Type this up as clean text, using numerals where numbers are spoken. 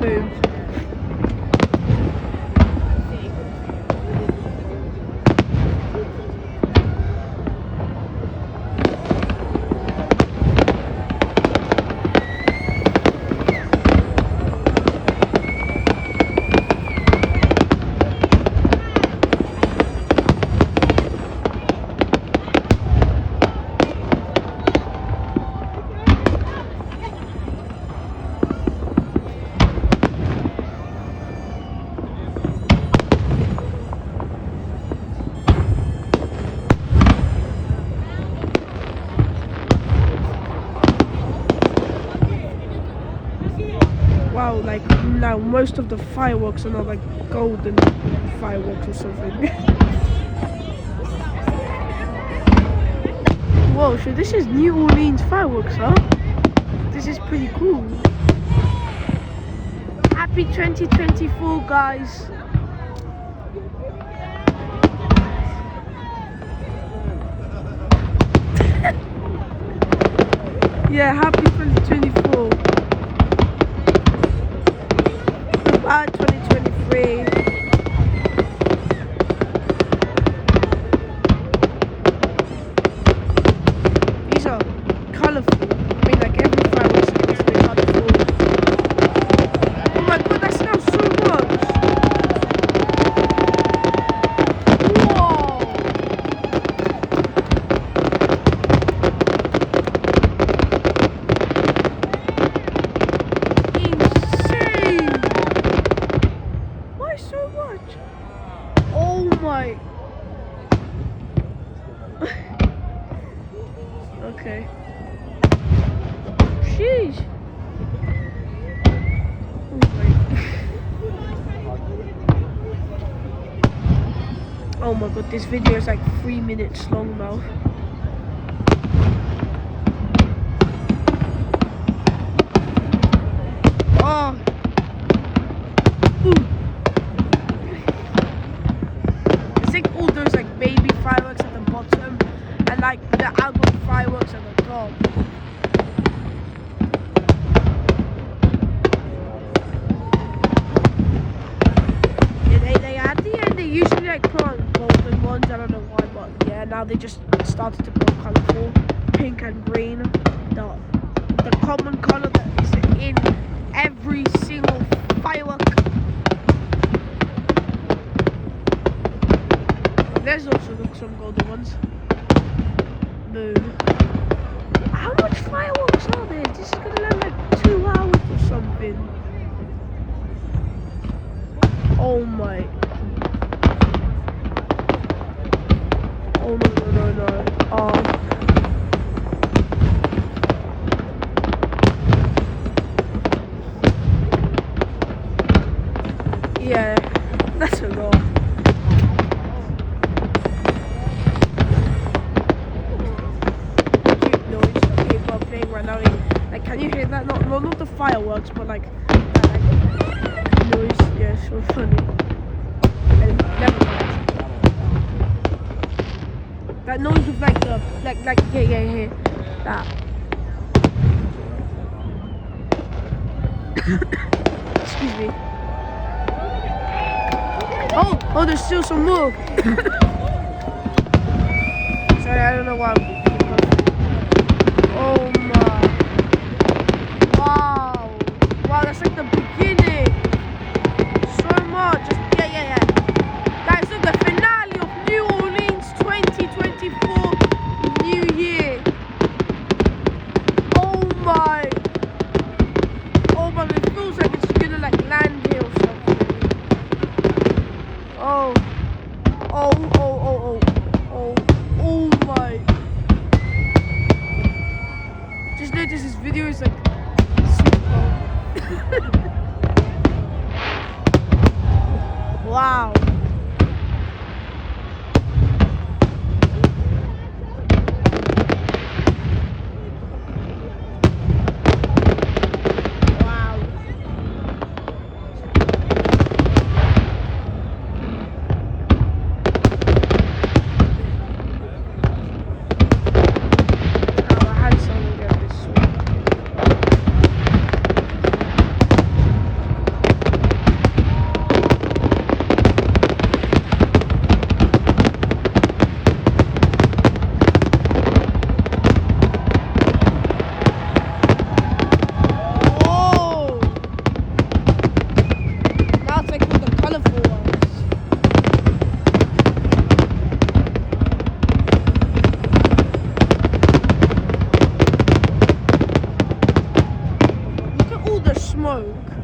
Boom. Wow, like now most of the fireworks are not like golden fireworks or something. Whoa, so this is New Orleans fireworks, huh? This is pretty cool. Happy 2024, guys. Yeah, happy 2024. Goodbye 2023. These are colourful. I mean, like every fireworks is supposed to be colourful. Oh my god, that smells so much. Whoa. Insane. Why so much? Oh my. Okay. Sheesh. Oh my. Oh my god, this video is like 3 minutes long now. Oh. Ooh. I think all those like baby fireworks at the bottom and like the adult fireworks at the top. They at the end they usually like put on golden ones, I don't know why, but yeah, now they just started to go colourful. Pink and green. The common colour that is in every single firework. There's also some golden ones. Boom. How much fireworks are there? This is gonna last like 2 hours or something. Oh my. Oh no. Oh. Yeah, that's a lot. Cute noise that people are playing right now. Like, can you hear that? Not the fireworks, but like that noise. Yeah, so funny. And never mind. That noise of like the yeah. That. Excuse me. Oh, there's still some more. Sorry, I don't know why. Oh my. Wow, that's like the beginning. So much. Yeah. Guys, look, the finale of New Orleans 2024 New Year. Oh my, it feels like it's gonna like land here or something. Oh my. Just notice this video is like super wow. the smoke.